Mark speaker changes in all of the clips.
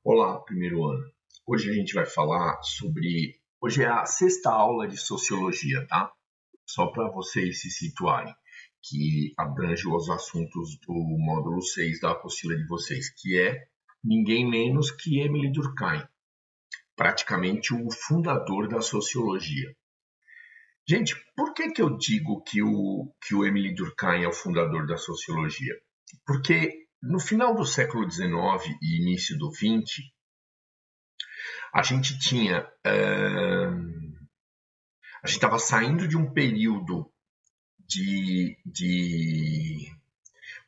Speaker 1: Olá, primeiro ano. Hoje a gente vai falar sobre. Hoje é a sexta aula de sociologia, tá? Só para vocês se situarem, que abrange os assuntos do módulo 6 da apostila de vocês, que é ninguém menos que Émile Durkheim, praticamente o fundador da sociologia. Gente, por que eu digo que o Émile Durkheim é o fundador da sociologia? Porque no final do século XIX e início do XX, a gente tinha. A gente estava saindo de um período de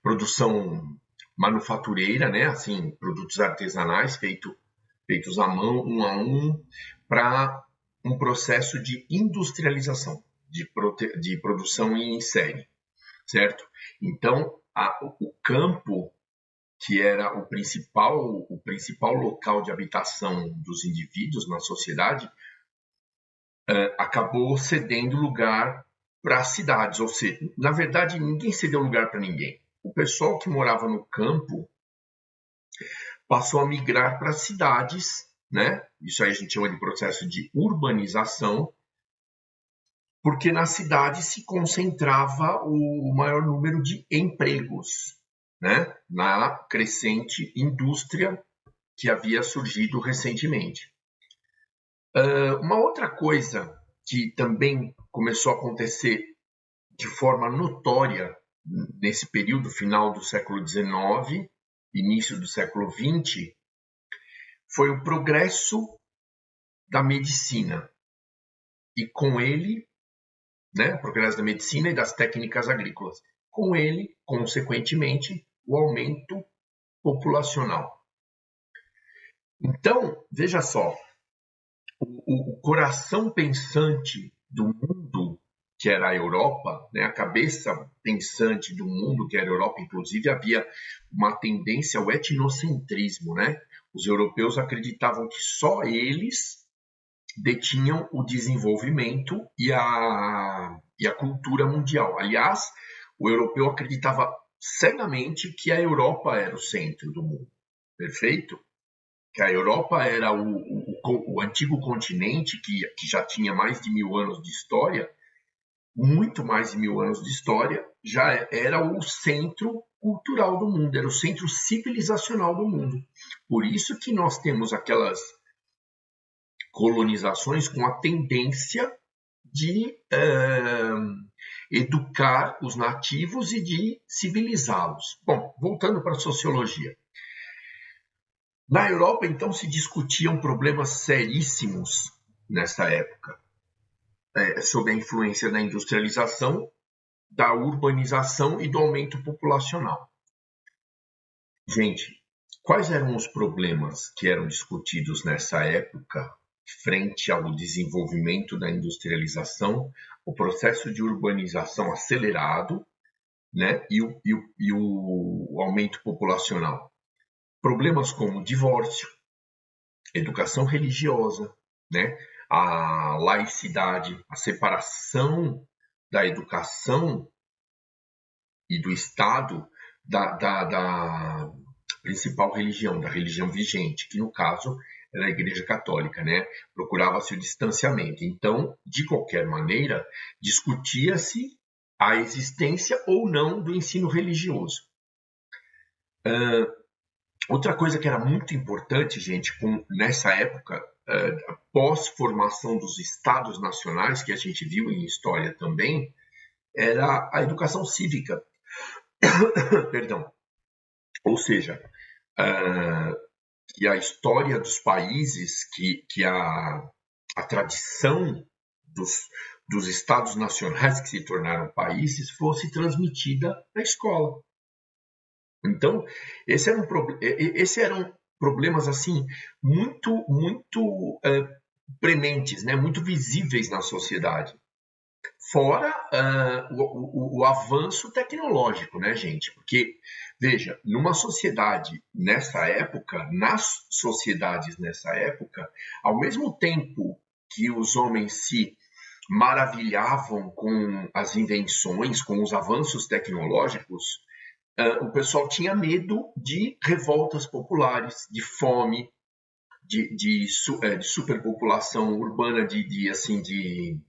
Speaker 1: produção manufatureira, né? Assim, produtos artesanais feitos à mão, um a um, para um processo de industrialização, de produção em série, certo? Então, o campo, que era o principal local de habitação dos indivíduos na sociedade, acabou cedendo lugar para as cidades. Ou seja, na verdade, ninguém cedeu lugar para ninguém. O pessoal que morava no campo passou a migrar para as cidades, né? Isso aí a gente chama de processo de urbanização, porque na cidade se concentrava o maior número de empregos, né? Na crescente indústria que havia surgido recentemente. Uma outra coisa que também começou a acontecer de forma notória nesse período final do século XIX, início do século XX, foi o progresso da medicina. E com ele, né, o progresso da medicina e das técnicas agrícolas. Com ele, consequentemente, o aumento populacional. Então, veja só, o coração pensante do mundo, que era a Europa, né, a cabeça pensante do mundo, que era a Europa, inclusive havia uma tendência ao etnocentrismo, né? Os europeus acreditavam que só eles detinham o desenvolvimento e a cultura mundial. Aliás, o europeu acreditava cegamente que a Europa era o centro do mundo. Perfeito? Que a Europa era o antigo continente que já tinha mais de 1000 anos de história, muito mais de 1000 anos de história, já era o centro cultural do mundo, era o centro civilizacional do mundo. Por isso que nós temos aquelas colonizações com a tendência de educar os nativos e de civilizá-los. Bom, voltando para a sociologia. Na Europa, então, se discutiam problemas seríssimos nessa época, sob a influência da industrialização, da urbanização e do aumento populacional. Gente, quais eram os problemas que eram discutidos nessa época, frente ao desenvolvimento da industrialização, o processo de urbanização acelerado, né, e o aumento populacional? Problemas como divórcio, educação religiosa, né? A laicidade, a separação da educação e do Estado da principal religião, da religião vigente, que no caso era a Igreja Católica, né? Procurava-se o distanciamento. Então, de qualquer maneira, discutia-se a existência ou não do ensino religioso. Outra coisa que era muito importante, gente, nessa época, pós-formação dos estados nacionais, que a gente viu em história também, era a educação cívica. Perdão. Ou seja, que a história dos países, que a tradição dos estados nacionais que se tornaram países fosse transmitida na escola. Então, esses eram problemas assim muito prementes, né? Muito visíveis na sociedade. Fora o avanço tecnológico, né, gente? Porque, veja, numa sociedade nessa época, nas sociedades nessa época, ao mesmo tempo que os homens se maravilhavam com as invenções, com os avanços tecnológicos, o pessoal tinha medo de revoltas populares, de fome, de superpopulação urbana, de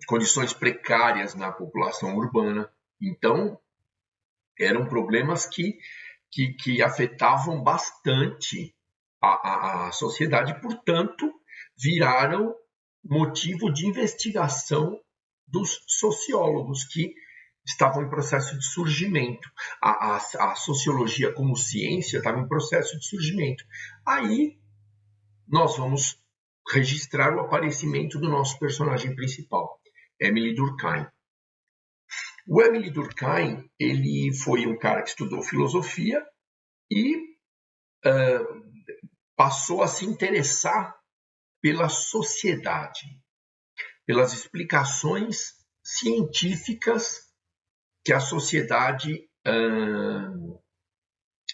Speaker 1: condições precárias na população urbana. Então, eram problemas que afetavam bastante a sociedade, portanto, viraram motivo de investigação dos sociólogos que estavam em processo de surgimento. A sociologia como ciência estava em processo de surgimento. Aí nós vamos registrar o aparecimento do nosso personagem principal, Émile Durkheim. O Émile Durkheim, ele foi um cara que estudou filosofia e passou a se interessar pela sociedade, pelas explicações científicas que a sociedade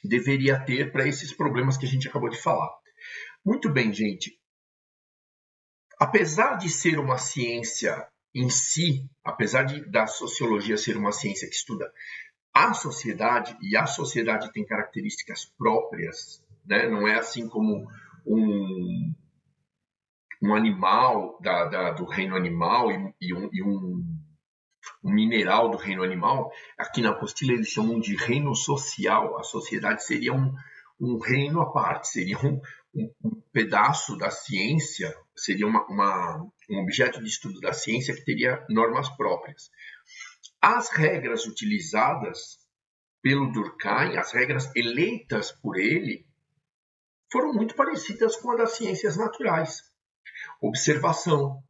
Speaker 1: deveria ter para esses problemas que a gente acabou de falar. Muito bem, gente. Apesar de ser uma ciência em si, apesar da sociologia ser uma ciência que estuda a sociedade, e a sociedade tem características próprias, né? Não é assim como um animal do reino animal e um mineral do reino animal. Aqui na apostila eles chamam de reino social. A sociedade seria um reino à parte, seria um pedaço da ciência, seria um objeto de estudo da ciência que teria normas próprias. As regras utilizadas pelo Durkheim, as regras eleitas por ele, foram muito parecidas com as das ciências naturais. Observação,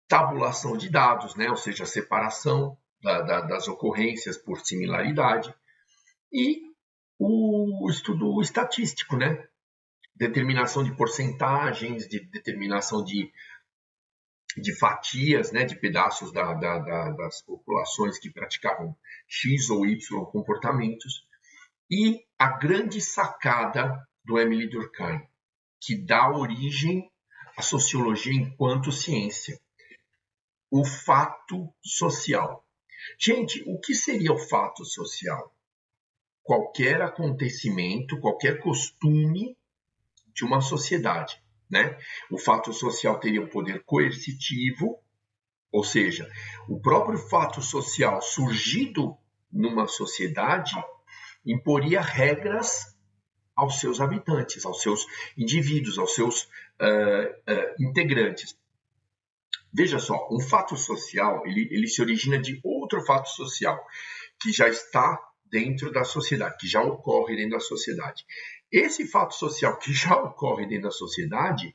Speaker 1: tabulação de dados, né? Ou seja, separação das ocorrências por similaridade, e o estudo estatístico, né? Determinação de porcentagens, de determinação de fatias, né? De pedaços das populações que praticavam X ou Y comportamentos. E a grande sacada do Émile Durkheim, que dá origem à sociologia enquanto ciência: o fato social. Gente, o que seria o fato social? Qualquer acontecimento, qualquer costume de uma sociedade, né? O fato social teria um poder coercitivo, ou seja, o próprio fato social surgido numa sociedade imporia regras aos seus habitantes, aos seus indivíduos, aos seus integrantes. Veja só, um fato social, ele se origina de outro fato social que já está dentro da sociedade, que já ocorre dentro da sociedade. Esse fato social que já ocorre dentro da sociedade,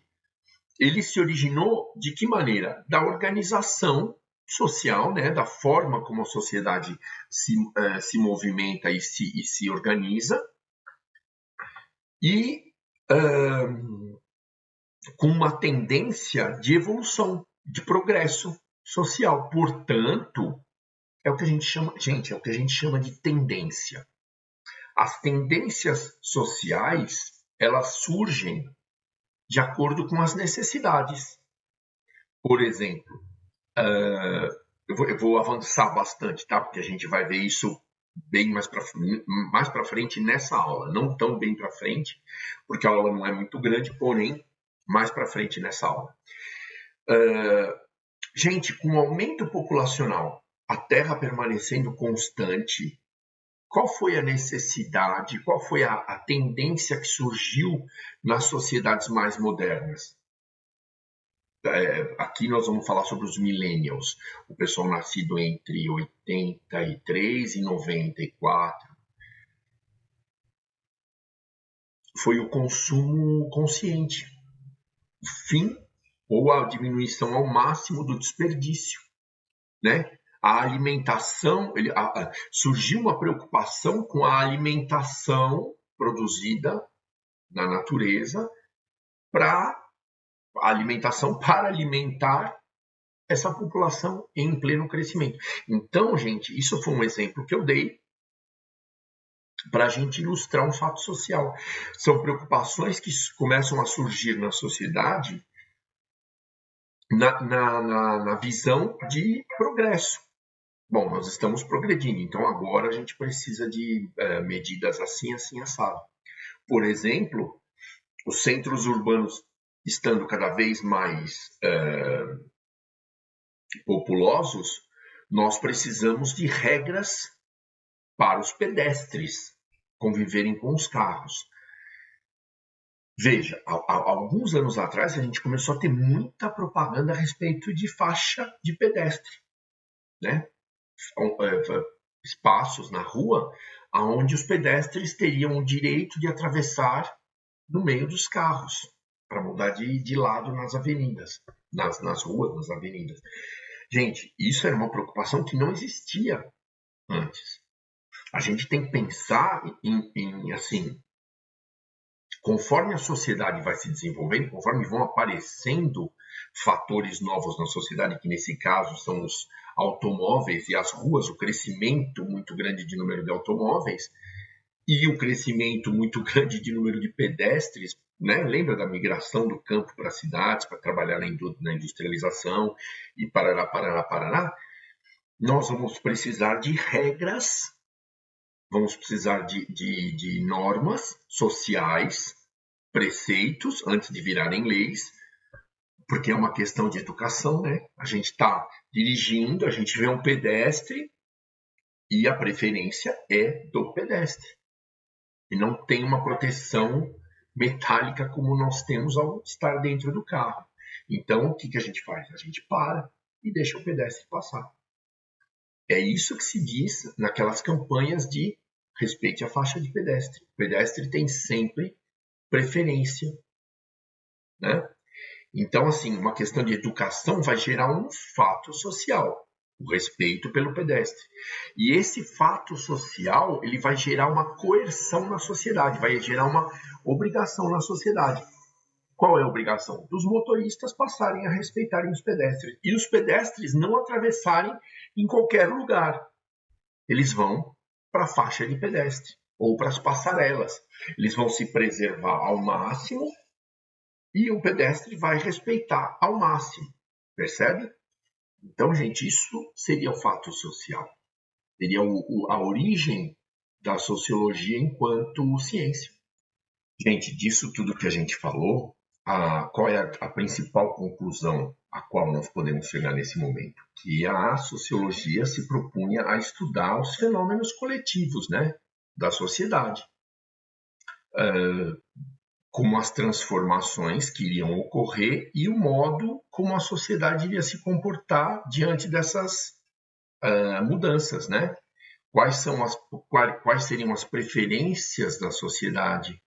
Speaker 1: ele se originou de que maneira? Da organização social, né? Da forma como a sociedade se movimenta e se organiza, e com uma tendência de evolução, de progresso social. Portanto, é o que a gente chama de tendência. As tendências sociais, elas surgem de acordo com as necessidades. Por exemplo, eu vou avançar bastante, tá? Porque a gente vai ver isso bem mais para frente nessa aula. Não tão bem para frente, porque a aula não é muito grande, porém, mais para frente nessa aula. Gente, com o aumento populacional, a Terra permanecendo constante, qual foi a necessidade, qual foi a tendência que surgiu nas sociedades mais modernas? Aqui nós vamos falar sobre os millennials, o pessoal nascido entre 83 e 94. Foi o consumo consciente, o fim ou a diminuição ao máximo do desperdício, né? A alimentação, surgiu uma preocupação com a alimentação produzida na natureza para alimentar essa população em pleno crescimento. Então, gente, isso foi um exemplo que eu dei para a gente ilustrar um fato social. São preocupações que começam a surgir na sociedade na visão de progresso. Bom, nós estamos progredindo, então agora a gente precisa de medidas assim, assado. Por exemplo, os centros urbanos estando cada vez mais populosos, nós precisamos de regras para os pedestres conviverem com os carros. Veja, há alguns anos atrás a gente começou a ter muita propaganda a respeito de faixa de pedestre, né? Espaços na rua onde os pedestres teriam o direito de atravessar no meio dos carros, para mudar de lado nas avenidas, nas ruas, nas avenidas. Gente, isso era uma preocupação que não existia antes. A gente tem que pensar em assim, conforme a sociedade vai se desenvolvendo, conforme vão aparecendo fatores novos na sociedade, que nesse caso são os automóveis e as ruas, o crescimento muito grande de número de automóveis e o crescimento muito grande de número de pedestres, né? Lembra da migração do campo para as cidades, para trabalhar na industrialização e parará. Nós vamos precisar de regras, vamos precisar de normas sociais, preceitos, antes de virarem leis, porque é uma questão de educação, né? A gente está dirigindo, a gente vê um pedestre e a preferência é do pedestre. E não tem uma proteção metálica como nós temos ao estar dentro do carro. Então, o que a gente faz? A gente para e deixa o pedestre passar. É isso que se diz naquelas campanhas de respeite a faixa de pedestre. O pedestre tem sempre preferência, né? Então, assim, uma questão de educação vai gerar um fato social, o respeito pelo pedestre. E esse fato social, ele vai gerar uma coerção na sociedade, vai gerar uma obrigação na sociedade. Qual é a obrigação? Dos motoristas passarem a respeitarem os pedestres. E os pedestres não atravessarem em qualquer lugar. Eles vão para a faixa de pedestre ou para as passarelas. Eles vão se preservar ao máximo e o pedestre vai respeitar ao máximo. Percebe? Então, gente, isso seria o fato social. Seria a origem da sociologia enquanto ciência. Gente, disso tudo que a gente falou, qual é a principal conclusão a qual nós podemos chegar nesse momento? Que a sociologia se propunha a estudar os fenômenos coletivos, né, da sociedade. Como as transformações que iriam ocorrer e o modo como a sociedade iria se comportar diante dessas mudanças, né? Quais seriam as preferências da sociedade?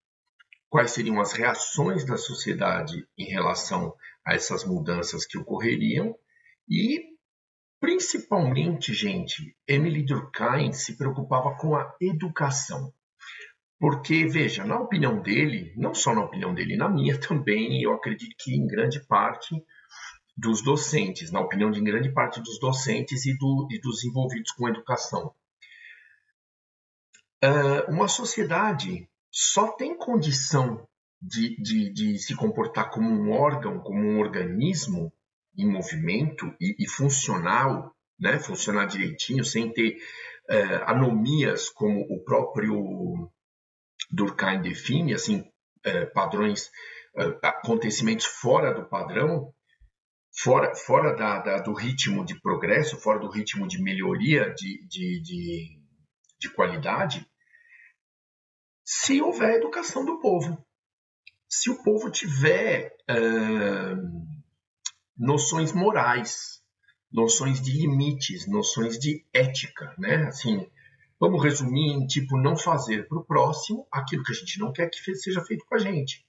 Speaker 1: Quais seriam as reações da sociedade em relação a essas mudanças que ocorreriam? E, principalmente, gente, Émile Durkheim se preocupava com a educação. Porque, veja, na opinião dele, não só na opinião dele, na minha também, eu acredito que em grande parte dos docentes, na opinião de grande parte dos docentes e dos envolvidos com a educação. Uma sociedade só tem condição de se comportar como um órgão, como um organismo em movimento e funcional, né? Funcionar direitinho, sem ter anomias como o próprio Durkheim define, assim, padrões, acontecimentos fora do padrão, fora do ritmo de progresso, fora do ritmo de melhoria de qualidade, se houver educação do povo. Se o povo tiver noções morais, noções de limites, noções de ética, né? Assim, vamos resumir em tipo não fazer para o próximo aquilo que a gente não quer que seja feito com a gente.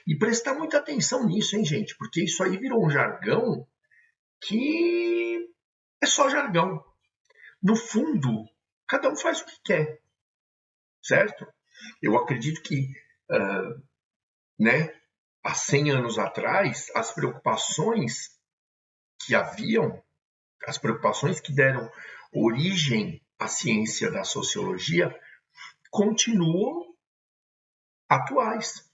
Speaker 1: E prestar muita atenção nisso, hein, gente? Porque isso aí virou um jargão que é só jargão. No fundo, cada um faz o que quer, certo? Eu acredito que, há 100 anos atrás, as preocupações que haviam, as preocupações que deram origem à ciência da sociologia, continuam atuais.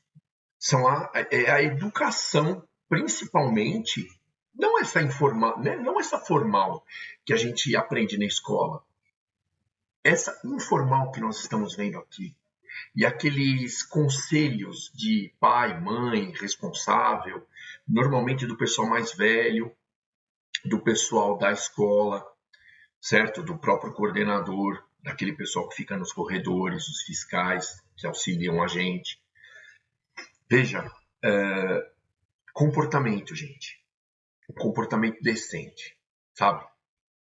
Speaker 1: São a educação, principalmente, não essa informal, né? Não essa formal que a gente aprende na escola. Essa informal que nós estamos vendo aqui. E aqueles conselhos de pai, mãe, responsável, normalmente do pessoal mais velho, do pessoal da escola, certo? Do próprio coordenador, daquele pessoal que fica nos corredores, os fiscais que auxiliam a gente. Veja, comportamento, gente. Um comportamento decente, sabe?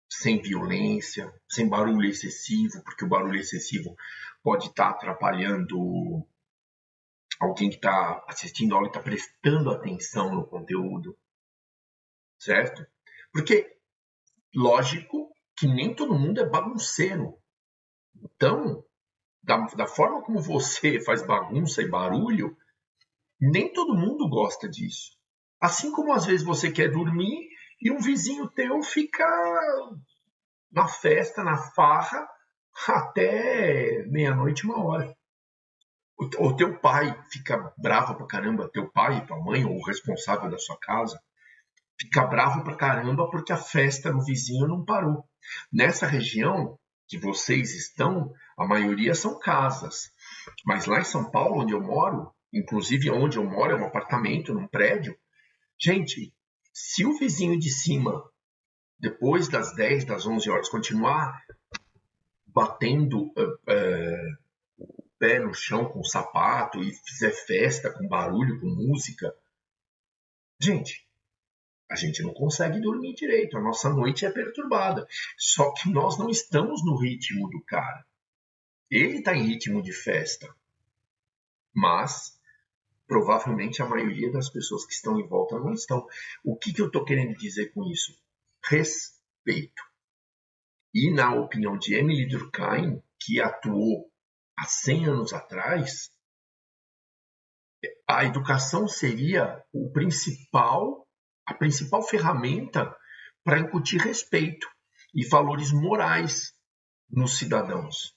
Speaker 1: Sem violência, sem barulho excessivo, porque o barulho excessivo pode estar atrapalhando alguém que está assistindo a aula e está prestando atenção no conteúdo, certo? Porque, lógico que nem todo mundo é bagunceiro. Então, da forma como você faz bagunça e barulho, nem todo mundo gosta disso. Assim como às vezes você quer dormir e um vizinho teu fica na festa, na farra, até meia-noite, 1 hora. O teu pai fica bravo pra caramba, teu pai, tua mãe, ou o responsável da sua casa, fica bravo pra caramba porque a festa no vizinho não parou. Nessa região que vocês estão, a maioria são casas. Mas lá em São Paulo, onde eu moro, inclusive onde eu moro é um apartamento, num prédio, gente, se o vizinho de cima, depois das 10, das 11 horas, continuar batendo o pé no chão com o sapato e fizer festa com barulho, com música, gente, a gente não consegue dormir direito, a nossa noite é perturbada. Só que nós não estamos no ritmo do cara. Ele está em ritmo de festa, mas provavelmente a maioria das pessoas que estão em volta não estão. O que eu estou querendo dizer com isso? Respeito. E na opinião de Emily Durkheim, que atuou há 100 anos atrás, a educação seria a principal ferramenta para incutir respeito e valores morais nos cidadãos.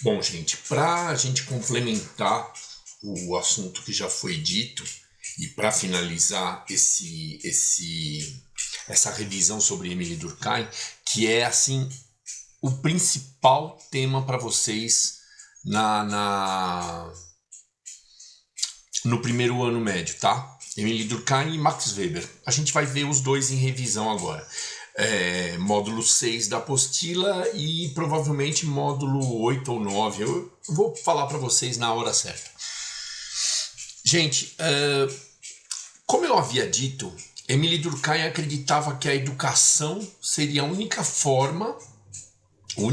Speaker 1: Bom, gente, para a gente complementar o assunto que já foi dito e para finalizar essa revisão sobre Emily Durkheim, que é assim o principal tema para vocês no primeiro ano médio, tá? Emily Durkheim e Max Weber. A gente vai ver os dois em revisão agora. Módulo 6 da apostila e provavelmente módulo 8 ou 9. Eu vou falar para vocês na hora certa. Gente, como eu havia dito, Emily Durkheim acreditava que a educação seria a única forma, o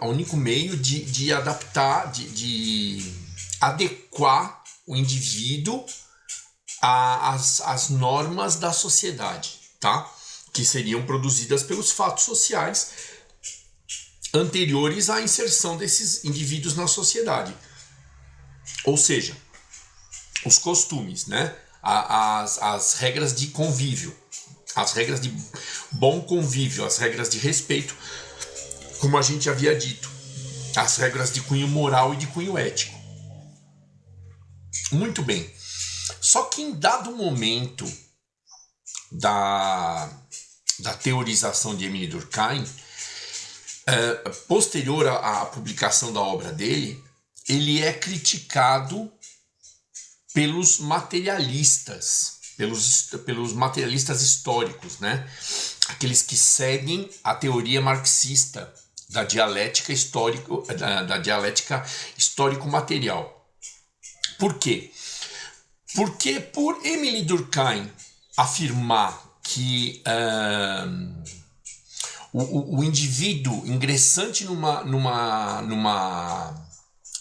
Speaker 1: único meio de adaptar, de adequar o indivíduo às normas da sociedade, tá? Que seriam produzidas pelos fatos sociais anteriores à inserção desses indivíduos na sociedade. Ou seja, os costumes, né? As regras de convívio, as regras de bom convívio, as regras de respeito, como a gente havia dito, as regras de cunho moral e de cunho ético. Muito bem. Só que em dado momento da teorização de Emily Durkheim, posterior à publicação da obra dele, ele é criticado pelos materialistas, pelos materialistas históricos, né? Aqueles que seguem a teoria marxista da dialética histórico-material. Por quê? Porque por Emily Durkheim afirmar que o indivíduo ingressante numa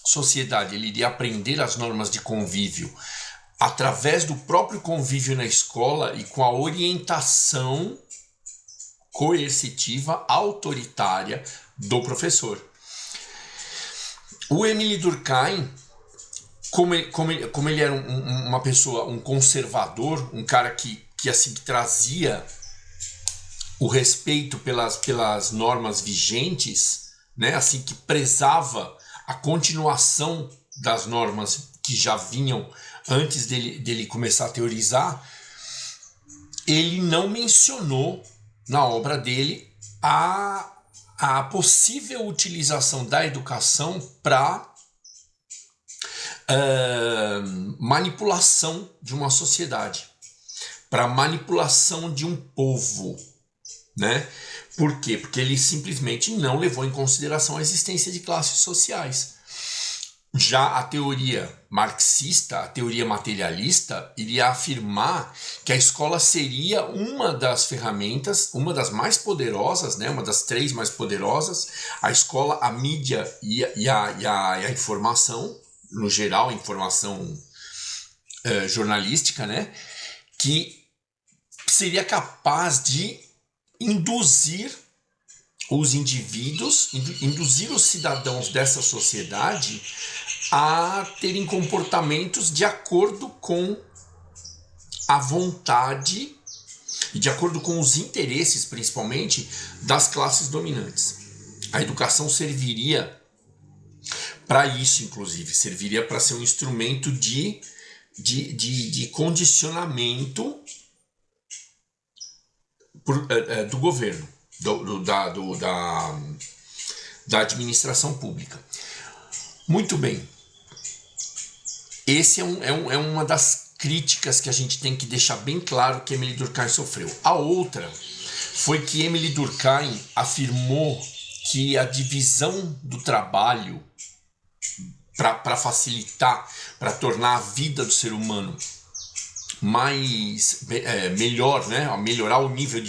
Speaker 1: sociedade, ele iria aprender as normas de convívio através do próprio convívio na escola e com a orientação coercitiva, autoritária do professor. O Emily Durkheim, como ele era uma pessoa, um conservador, um cara que trazia o respeito pelas normas vigentes, né, assim, que prezava a continuação das normas que já vinham antes dele começar a teorizar, ele não mencionou na obra dele
Speaker 2: a possível utilização da educação para manipulação de uma sociedade, para manipulação de um povo, né? Por quê? Porque ele simplesmente não levou em consideração a existência de classes sociais. Já a teoria marxista, a teoria materialista, iria afirmar que a escola seria uma das ferramentas, uma das mais poderosas, né? Uma das 3 mais poderosas, a escola, a mídia e a informação, no geral, a informação jornalística, né? Que seria capaz de induzir os indivíduos, induzir os cidadãos dessa sociedade a terem comportamentos de acordo com a vontade e de acordo com os interesses, principalmente, das classes dominantes. A educação serviria para isso, inclusive, serviria para ser um instrumento de condicionamento do governo, da administração pública. Muito bem. Esse é uma das críticas que a gente tem que deixar bem claro que Émile Durkheim sofreu. A outra foi que Émile Durkheim afirmou que a divisão do trabalho para facilitar, para tornar a vida do ser humano melhor, né? Melhorar o nível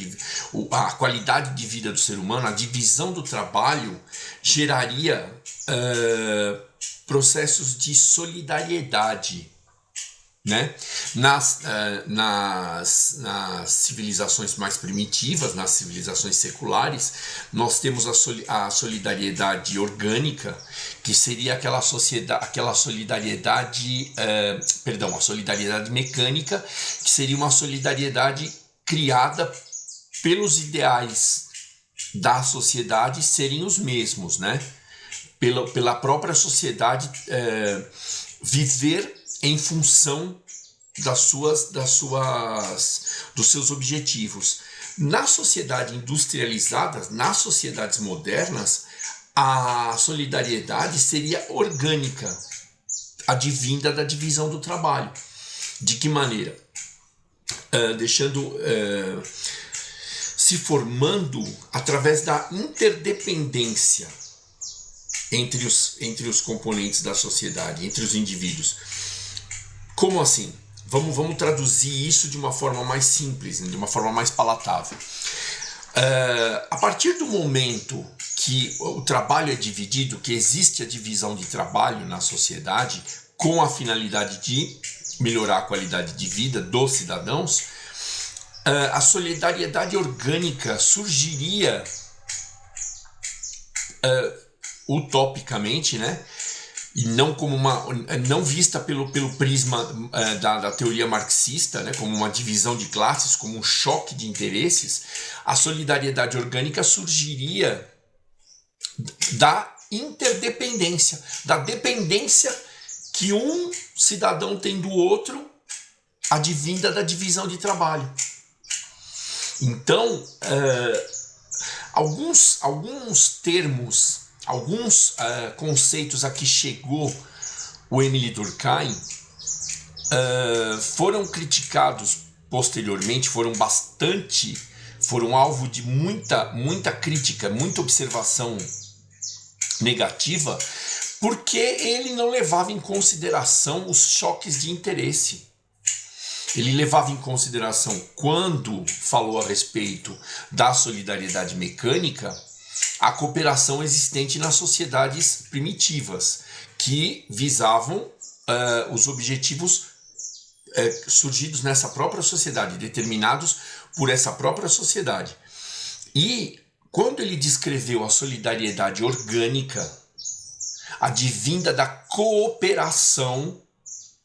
Speaker 2: a qualidade de vida do ser humano, a divisão do trabalho geraria processos de solidariedade, né? Nas civilizações mais primitivas, nas civilizações seculares, nós temos a solidariedade orgânica, que seria a solidariedade mecânica, que seria uma solidariedade criada pelos ideais da sociedade serem os mesmos, né? Pela própria sociedade viver em função dos seus objetivos. Na sociedade industrializada, nas sociedades modernas, a solidariedade seria orgânica, advinda da divisão do trabalho. De que maneira? Se formando através da interdependência entre os componentes da sociedade, entre os indivíduos. Como assim? Vamos traduzir isso de uma forma mais simples, de uma forma mais palatável. A partir do momento que o trabalho é dividido, que existe a divisão de trabalho na sociedade com a finalidade de melhorar a qualidade de vida dos cidadãos, a solidariedade orgânica surgiria utopicamente, né? E não como não vista pelo prisma da teoria marxista, né? Como uma divisão de classes, como um choque de interesses. A solidariedade orgânica surgiria da interdependência, da dependência que um cidadão tem do outro, advinda da divisão de trabalho. Então, alguns termos, alguns conceitos a que chegou o Émile Durkheim foram criticados posteriormente, foram alvo de muita crítica, muita observação negativa, porque ele não levava em consideração os choques de interesse. Ele levava em consideração, quando falou a respeito da solidariedade mecânica, a cooperação existente nas sociedades primitivas, que visavam os objetivos surgidos nessa própria sociedade, determinados por essa própria sociedade. E quando ele descreveu a solidariedade orgânica, advinda da cooperação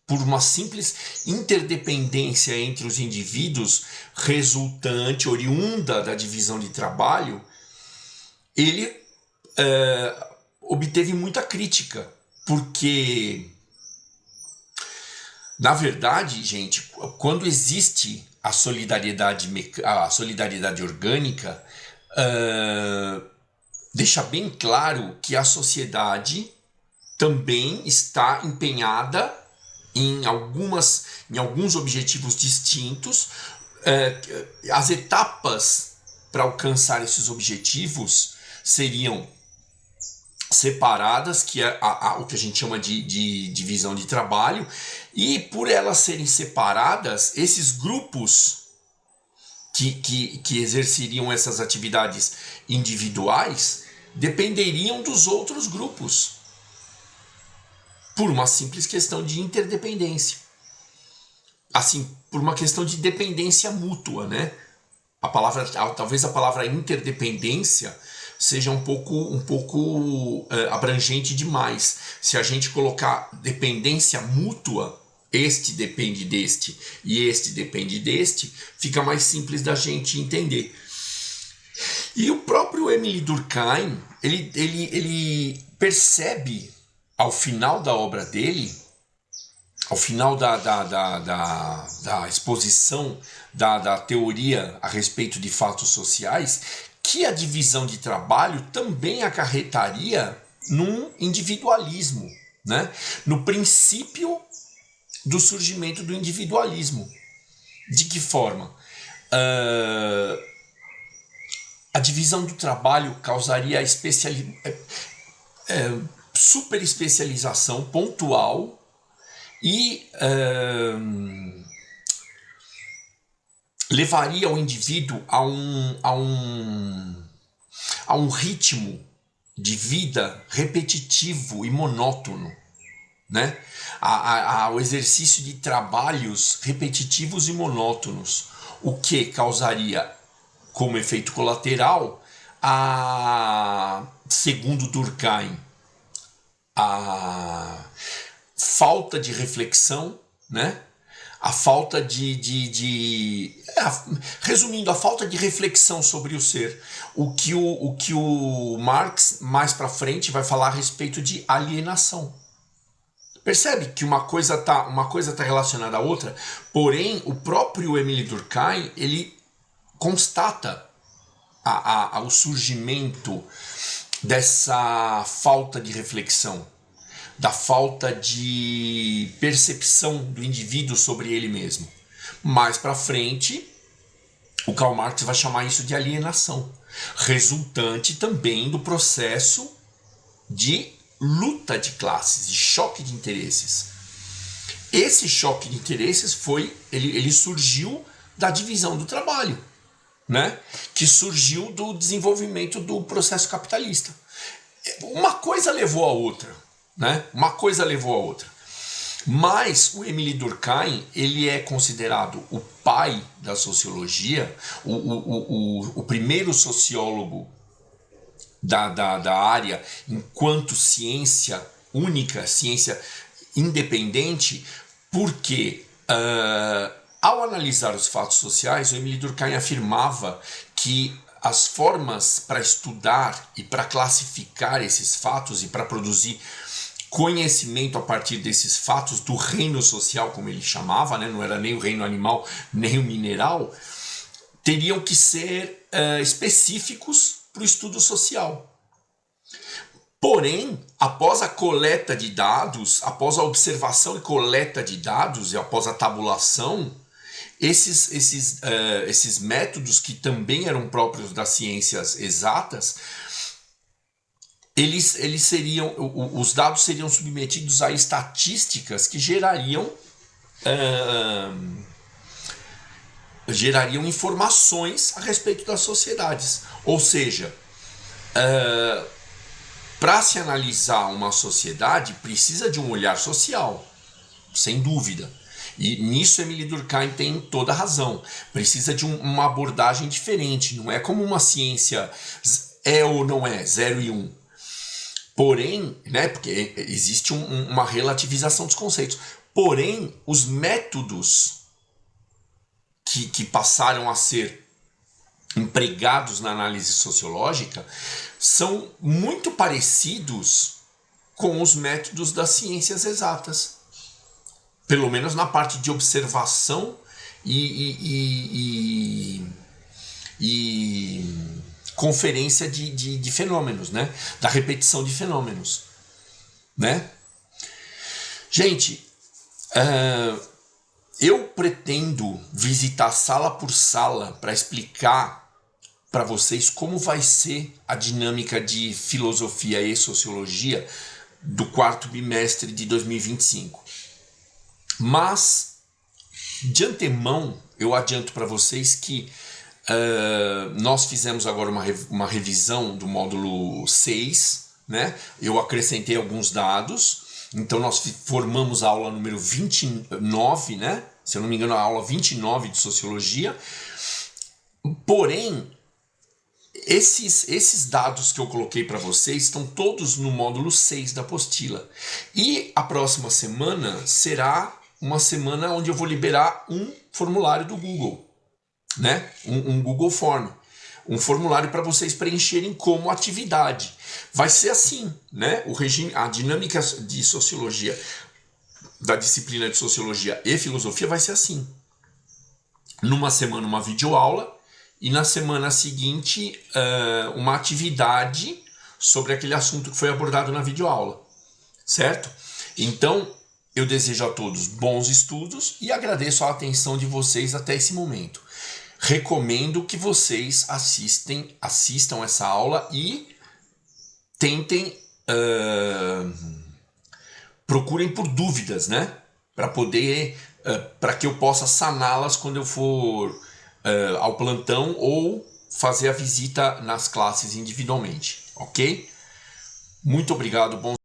Speaker 2: por uma simples interdependência entre os indivíduos, resultante, oriunda da divisão de trabalho, ele obteve muita crítica, porque, na verdade, gente, quando existe a solidariedade orgânica, deixa bem claro que a sociedade também está empenhada em alguns objetivos distintos. As etapas para alcançar esses objetivos seriam separadas, que é o que a gente chama de divisão de trabalho, e por elas serem separadas, esses grupos que exerceriam essas atividades individuais dependeriam dos outros grupos, por uma simples questão de interdependência. Assim, por uma questão de dependência mútua, né? Talvez a palavra interdependência seja um pouco abrangente demais. Se a gente colocar dependência mútua, este depende deste e este depende deste, fica mais simples da gente entender. E o próprio Émile Durkheim, ele percebe ao final da obra dele, ao final da exposição da teoria a respeito de fatos sociais, que a divisão de trabalho também acarretaria num individualismo, né? No princípio do surgimento do individualismo. De que forma? A divisão do trabalho causaria super especialização pontual e levaria o indivíduo a um ritmo de vida repetitivo e monótono, né? Ao exercício de trabalhos repetitivos e monótonos, o que causaria como efeito colateral, segundo Durkheim, a falta de reflexão, né? A falta resumindo, a falta de reflexão sobre o ser. O que o Marx, mais para frente, vai falar a respeito de alienação. Percebe que uma coisa tá relacionada à outra, porém, o próprio Émile Durkheim, ele constata o surgimento dessa falta de reflexão, da falta de percepção do indivíduo sobre ele mesmo. Mais para frente, o Karl Marx vai chamar isso de alienação, resultante também do processo de luta de classes, de choque de interesses. Esse choque de interesses ele surgiu da divisão do trabalho, né? Que surgiu do desenvolvimento do processo capitalista. Uma coisa levou a outra, né? Uma coisa levou a outra. Mas o Émile Durkheim, ele é considerado o pai da sociologia, o primeiro sociólogo da área enquanto ciência única, ciência independente, porque ao analisar os fatos sociais, o Émile Durkheim afirmava que as formas para estudar e para classificar esses fatos e para produzir conhecimento a partir desses fatos do reino social, como ele chamava, né? Não era nem o reino animal, nem o mineral, teriam que ser específicos para o estudo social. Porém, após a coleta de dados, após a observação e coleta de dados e após a tabulação, esses métodos que também eram próprios das ciências exatas, os dados seriam submetidos a estatísticas que gerariam informações a respeito das sociedades. Ou seja, para se analisar uma sociedade, precisa de um olhar social, sem dúvida. E nisso Émile Durkheim tem toda a razão. Precisa de uma abordagem diferente. Não é como uma ciência é ou não é, 0 e 1. Porém, né, porque existe uma relativização dos conceitos. Porém, os métodos que passaram a ser empregados na análise sociológica são muito parecidos com os métodos das ciências exatas. Pelo menos na parte de observação e conferência de fenômenos, né? Da repetição de fenômenos, né? Gente, eu pretendo visitar sala por sala para explicar para vocês como vai ser a dinâmica de filosofia e sociologia do quarto bimestre de 2025. Mas, de antemão, eu adianto para vocês que nós fizemos agora uma revisão do módulo 6, né? Eu acrescentei alguns dados, então nós formamos a aula número 29, né? Se eu não me engano, a aula 29 de sociologia. Porém, esses dados que eu coloquei para vocês estão todos no módulo 6 da apostila. E a próxima semana será uma semana onde eu vou liberar um formulário do Google, né? Um Google Form, um formulário para vocês preencherem como atividade. Vai ser assim, né? A dinâmica de sociologia, da disciplina de sociologia e filosofia vai ser assim. Numa semana uma videoaula e na semana seguinte uma atividade sobre aquele assunto que foi abordado na videoaula, certo? Então, eu desejo a todos bons estudos e agradeço a atenção de vocês até esse momento. Recomendo que vocês assistam essa aula e tentem, procurem por dúvidas, né? Para que eu possa saná-las quando eu for ao plantão ou fazer a visita nas classes individualmente, ok? Muito obrigado, bom